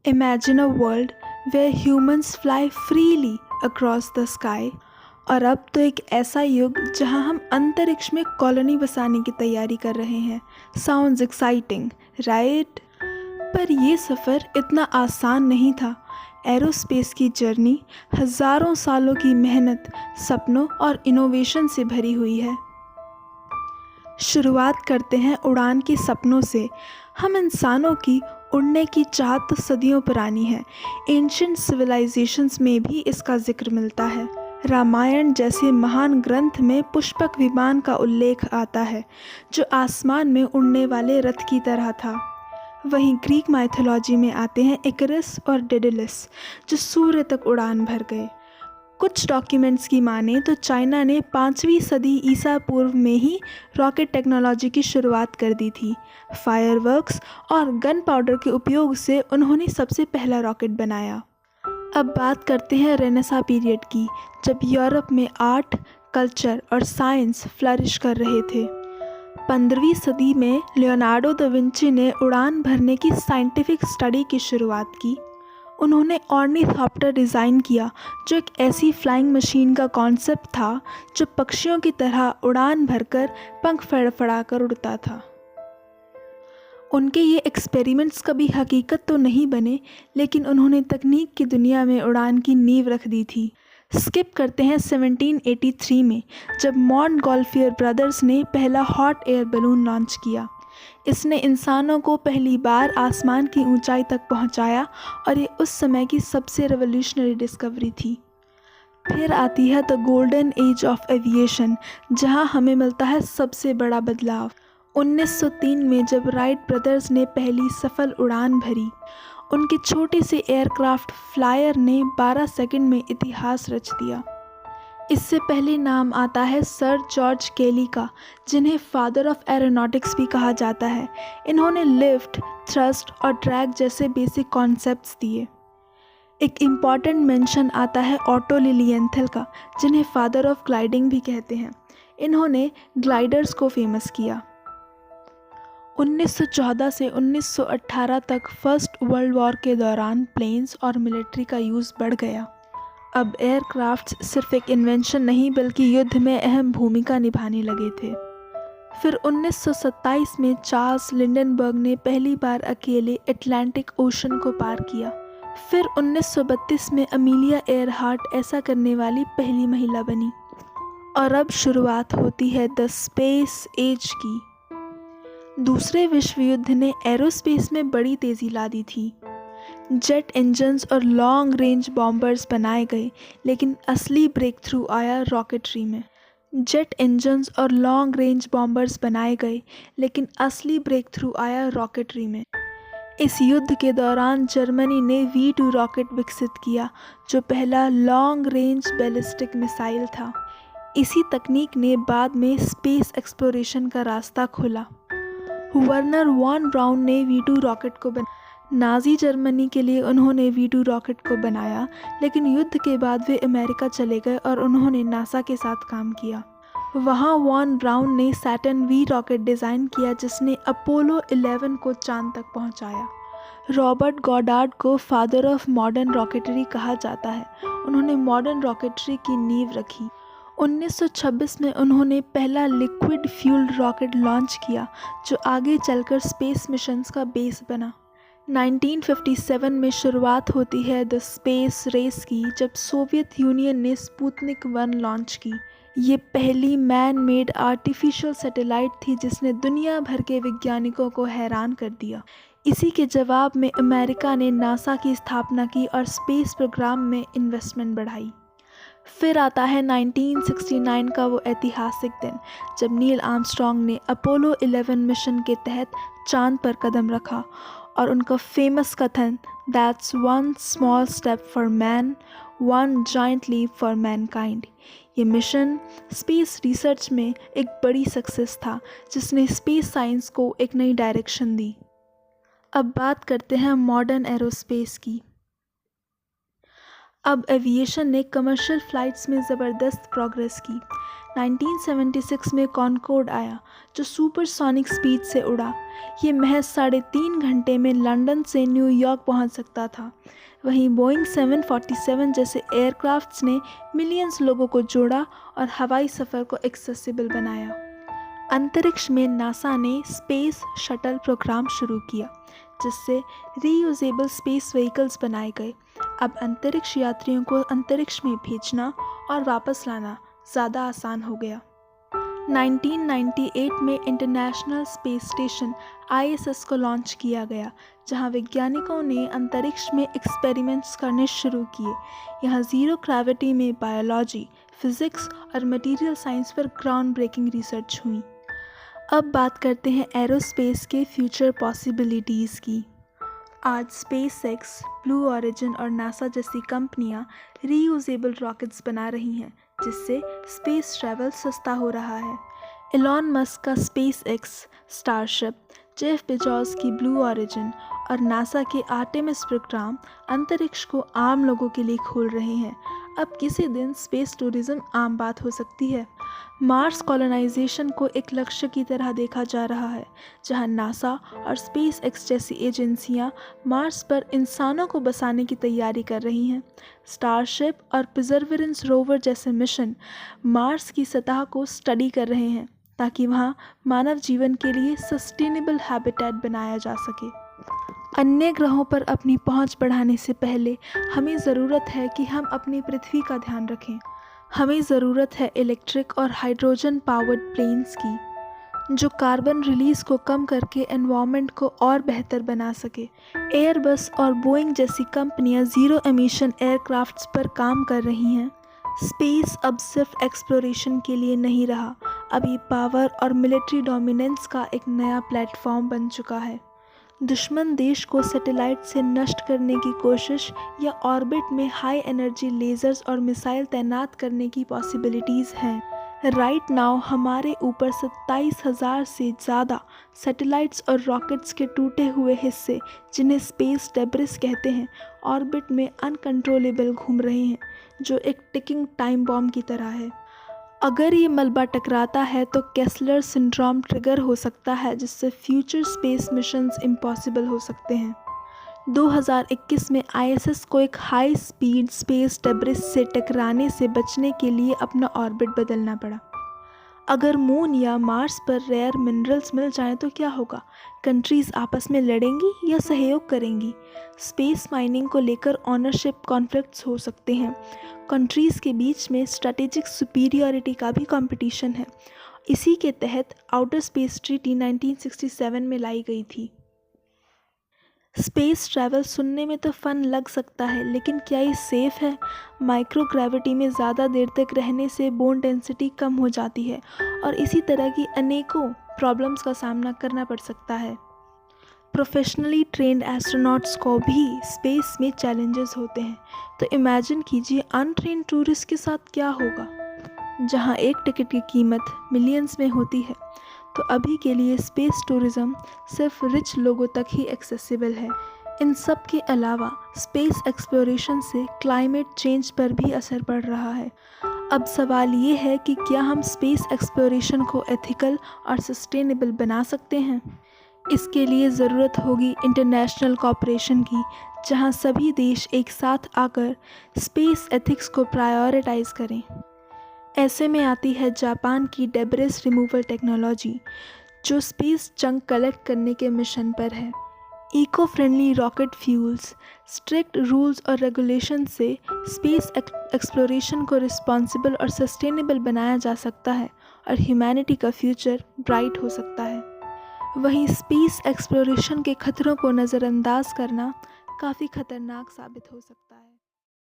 Imagine a world where humans fly freely across the sky। और अब तो एक ऐसा युग जहां हम अंतरिक्ष में कॉलोनी बसाने की तैयारी कर रहे हैं। Sounds exciting, right? पर ये सफ़र इतना आसान नहीं था। एरोस्पेस की जर्नी हज़ारों सालों की मेहनत, सपनों और इनोवेशन से भरी हुई है। शुरुआत करते हैं उड़ान के सपनों से। हम इंसानों की उड़ने की चाहत तो सदियों पुरानी है। एंशिएंट सिविलाइजेशंस में भी इसका जिक्र मिलता है। रामायण जैसे महान ग्रंथ में पुष्पक विमान का उल्लेख आता है, जो आसमान में उड़ने वाले रथ की तरह था। वहीं ग्रीक माइथोलॉजी में आते हैं इकरस और डेडेलस, जो सूर्य तक उड़ान भर गए। कुछ डॉक्यूमेंट्स की माने तो चाइना ने 5वीं सदी ईसा पूर्व में ही रॉकेट टेक्नोलॉजी की शुरुआत कर दी थी। फायरवर्क्स और गन पाउडर के उपयोग से उन्होंने सबसे पहला रॉकेट बनाया। अब बात करते हैं रेनेसां पीरियड की, जब यूरोप में आर्ट, कल्चर और साइंस फ्लरिश कर रहे थे। 15वीं सदी में लियोनार्डो दा विंची ने उड़ान भरने की साइंटिफिक स्टडी की शुरुआत की। उन्होंने ऑर्निथॉप्टर डिज़ाइन किया, जो एक ऐसी फ्लाइंग मशीन का कॉन्सेप्ट था जो पक्षियों की तरह उड़ान भरकर पंख फड़फड़ाकर उड़ता था। उनके ये एक्सपेरिमेंट्स कभी हकीकत तो नहीं बने, लेकिन उन्होंने तकनीक की दुनिया में उड़ान की नींव रख दी थी। स्किप करते हैं 1783 में, जब मॉन्टगोल्फियर ब्रदर्स ने पहला हॉट एयर बलून लॉन्च किया। इसने इंसानों को पहली बार आसमान की ऊंचाई तक पहुंचाया और ये उस समय की सबसे रेवोल्यूशनरी डिस्कवरी थी। फिर आती है the golden age of aviation, जहां हमें मिलता है सबसे बड़ा बदलाव। 1903 में जब राइट ब्रदर्स ने पहली सफल उड़ान भरी। उनके छोटे से एयरक्राफ्ट फ्लायर ने 12 सेकंड में इतिहास रच दिया। इससे पहले नाम आता है सर जॉर्ज केली का, जिन्हें फादर ऑफ एरोनॉटिक्स भी कहा जाता है। इन्होंने लिफ्ट, थ्रस्ट और ड्रैग जैसे बेसिक कॉन्सेप्ट्स दिए। एक इम्पॉर्टेंट मेंशन आता है ऑटो लिलियंथल का, जिन्हें फादर ऑफ ग्लाइडिंग भी कहते हैं। इन्होंने ग्लाइडर्स को फेमस किया। 1914 से 1918 तक फर्स्ट वर्ल्ड वॉर के दौरान प्लेन्स और मिलिट्री का यूज़ बढ़ गया। अब एयरक्राफ्ट सिर्फ एक इन्वेंशन नहीं, बल्कि युद्ध में अहम भूमिका निभाने लगे थे। फिर 1927 में चार्ल्स लिंडनबर्ग ने पहली बार अकेले अटलांटिक ओशन को पार किया। फिर 1932 में अमीलिया एयरहार्ट ऐसा करने वाली पहली महिला बनी। और अब शुरुआत होती है द स्पेस एज की। दूसरे विश्व युद्ध ने एरोस्पेस में बड़ी तेज़ी ला दी थी। जेट इंजन्स और लॉन्ग रेंज बॉम्बर्स बनाए गए, लेकिन असली ब्रेक थ्रू आया रॉकेटरी में। जेट इंजन्स और लॉन्ग रेंज बॉम्बर्स बनाए गए, लेकिन असली ब्रेक थ्रू आया रॉकेटरी में। इस युद्ध के दौरान जर्मनी ने V2 रॉकेट विकसित किया, जो पहला लॉन्ग रेंज बैलिस्टिक मिसाइल था। इसी तकनीक ने बाद में स्पेस एक्सप्लोरेशन का रास्ता खोला। वर्नर वॉन ब्राउन ने V2 रॉकेट को नाज़ी जर्मनी के लिए उन्होंने V2 रॉकेट को बनाया, लेकिन युद्ध के बाद वे अमेरिका चले गए और उन्होंने नासा के साथ काम किया। वहाँ वॉन ब्राउन ने सैटर्न V रॉकेट डिज़ाइन किया, जिसने अपोलो 11 को चांद तक पहुँचाया। रॉबर्ट गॉडार्ड को फादर ऑफ मॉडर्न रॉकेटरी कहा जाता है। उन्होंने मॉडर्न रॉकेटरी की नींव रखी। 1926 में उन्होंने पहला लिक्विड फ्यूल्ड रॉकेट लॉन्च किया, जो आगे चलकर स्पेस मिशंस का बेस बना। 1957 में शुरुआत होती है द स्पेस रेस की, जब सोवियत यूनियन ने स्पुतनिक 1 लॉन्च की। ये पहली मैन मेड आर्टिफिशियल सैटेलाइट थी, जिसने दुनिया भर के वैज्ञानिकों को हैरान कर दिया। इसी के जवाब में अमेरिका ने नासा की स्थापना की और स्पेस प्रोग्राम में इन्वेस्टमेंट बढ़ाई। फिर आता है 1969 का वो ऐतिहासिक दिन, जब नील आर्मस्ट्रॉन्ग ने अपोलो 11 मिशन के तहत चांद पर कदम रखा और उनका फेमस कथन that's one small step for man, one giant leap for mankind. ये मिशन स्पेस रिसर्च में एक बड़ी सक्सेस था, जिसने स्पेस साइंस को एक नई डायरेक्शन दी। अब बात करते हैं मॉडर्न एरोस्पेस की। अब एविएशन ने कमर्शियल फ़्लाइट्स में ज़बरदस्त प्रोग्रेस की। 1976 में कॉनकॉर्ड आया जो सुपरसोनिक स्पीड से उड़ा। ये महज 3.5 घंटे में लंदन से न्यूयॉर्क पहुंच सकता था। वहीं बोइंग 747 जैसे एयरक्राफ्ट्स ने मिलियंस लोगों को जोड़ा और हवाई सफ़र को एक्सेसिबल बनाया। अंतरिक्ष में नासा ने स्पेस शटल प्रोग्राम शुरू किया जिससे रीयूजेबल स्पेस व्हीकल्स बनाए गए। अब अंतरिक्ष यात्रियों को अंतरिक्ष में भेजना और वापस लाना ज़्यादा आसान हो गया। 1998 में इंटरनेशनल स्पेस स्टेशन ISS को लॉन्च किया गया जहां वैज्ञानिकों ने अंतरिक्ष में एक्सपेरिमेंट्स करने शुरू किए। यहां ज़ीरो ग्रेविटी में बायोलॉजी, फिज़िक्स और मटेरियल साइंस पर ग्राउंड ब्रेकिंग रिसर्च हुई। अब बात करते हैं एरोस्पेस के फ्यूचर पॉसिबिलिटीज़ की। आज स्पेसएक्स, ब्लू ओरिजिन और नासा जैसी कंपनियां रीयूजेबल रॉकेट्स बना रही हैं जिससे स्पेस ट्रैवल सस्ता हो रहा है। एलॉन मस्क का स्पेसएक्स, स्टारशिप, जेफ बेजोस की ब्लू ओरिजिन और नासा के आर्टेमिस प्रोग्राम अंतरिक्ष को आम लोगों के लिए खोल रहे हैं। अब किसी दिन स्पेस टूरिज्म आम बात हो सकती है। मार्स कॉलोनाइजेशन को एक लक्ष्य की तरह देखा जा रहा है जहां नासा और स्पेसएक्स जैसी एजेंसियां मार्स पर इंसानों को बसाने की तैयारी कर रही हैं। स्टारशिप और परसेवरेंस रोवर जैसे मिशन मार्स की सतह को स्टडी कर रहे हैं ताकि वहां मानव जीवन के लिए सस्टेनेबल हैबिटेट बनाया जा सके। अन्य ग्रहों पर अपनी पहुंच बढ़ाने से पहले हमें ज़रूरत है कि हम अपनी पृथ्वी का ध्यान रखें। हमें ज़रूरत है इलेक्ट्रिक और हाइड्रोजन पावर्ड प्लेन्स की जो कार्बन रिलीज़ को कम करके एनवायरनमेंट को और बेहतर बना सके। एयरबस और बोइंग जैसी कंपनियां ज़ीरो एमिशन एयरक्राफ्ट्स पर काम कर रही हैं। स्पेस अब सिर्फ एक्सप्लोरेशन के लिए नहीं रहा, अब ये पावर और मिलिट्री डोमिनेंस का एक नया प्लेटफॉर्म बन चुका है। दुश्मन देश को सैटेलाइट से नष्ट करने की कोशिश या ऑर्बिट में हाई एनर्जी लेज़र्स और मिसाइल तैनात करने की पॉसिबिलिटीज़ हैं। राइट नाउ हमारे ऊपर 27,000 से ज़्यादा सैटेलाइट्स और रॉकेट्स के टूटे हुए हिस्से, जिन्हें स्पेस डेब्रिस कहते हैं, ऑर्बिट में अनकंट्रोलेबल घूम रहे हैं, जो एक टिकिंग टाइम बॉम्ब की तरह है। अगर ये मलबा टकराता है तो केस्लर सिंड्रोम ट्रिगर हो सकता है जिससे फ्यूचर स्पेस मिशंस इम्पॉसिबल हो सकते हैं। 2021 में ISS को एक हाई स्पीड स्पेस डेब्रिस से टकराने से बचने के लिए अपना ऑर्बिट बदलना पड़ा। अगर मून या मार्स पर रेयर मिनरल्स मिल जाएं तो क्या होगा? कंट्रीज़ आपस में लड़ेंगी या सहयोग करेंगी? स्पेस माइनिंग को लेकर ऑनरशिप कॉन्फ्लिक्ट्स हो सकते हैं। कंट्रीज़ के बीच में स्ट्रैटेजिक सुपीरियरिटी का भी कंपटीशन है। इसी के तहत आउटर स्पेस ट्रीटी 1967 में लाई गई थी। स्पेस ट्रैवल सुनने में तो फ़न लग सकता है, लेकिन क्या ये सेफ़ है? माइक्रोग्रेविटी में ज़्यादा देर तक रहने से बोन डेंसिटी कम हो जाती है और इसी तरह की अनेकों प्रॉब्लम्स का सामना करना पड़ सकता है। प्रोफेशनली ट्रेंड एस्ट्रोनॉट्स को भी स्पेस में चैलेंजेस होते हैं, तो इमेजिन कीजिए अनट्रेंड टूरिस्ट के साथ क्या होगा। जहां एक टिकट की कीमत मिलियंस में होती है, तो अभी के लिए स्पेस टूरिज़्म सिर्फ रिच लोगों तक ही एक्सेसिबल है। इन सब के अलावा स्पेस एक्सप्लोरेशन से क्लाइमेट चेंज पर भी असर पड़ रहा है। अब सवाल ये है कि क्या हम स्पेस एक्सप्लोरेशन को एथिकल और सस्टेनेबल बना सकते हैं? इसके लिए ज़रूरत होगी इंटरनेशनल कोऑपरेशन की, जहां सभी देश एक साथ आकर स्पेस एथिक्स को प्रायोरिटाइज़ करें। ऐसे में आती है जापान की डेब्रिस रिमूवल टेक्नोलॉजी, जो स्पेस जंक कलेक्ट करने के मिशन पर है। Eco friendly rocket fuels, strict rules और रेगुलेशन से स्पेस एक्सप्लोरेशन को रिस्पॉन्सिबल और सस्टेनेबल बनाया जा सकता है और ह्यूमैनिटी का फ्यूचर ब्राइट हो सकता है। वहीं स्पेस एक्सप्लोरेशन के खतरों को नज़रअंदाज करना काफ़ी खतरनाक साबित हो सकता है।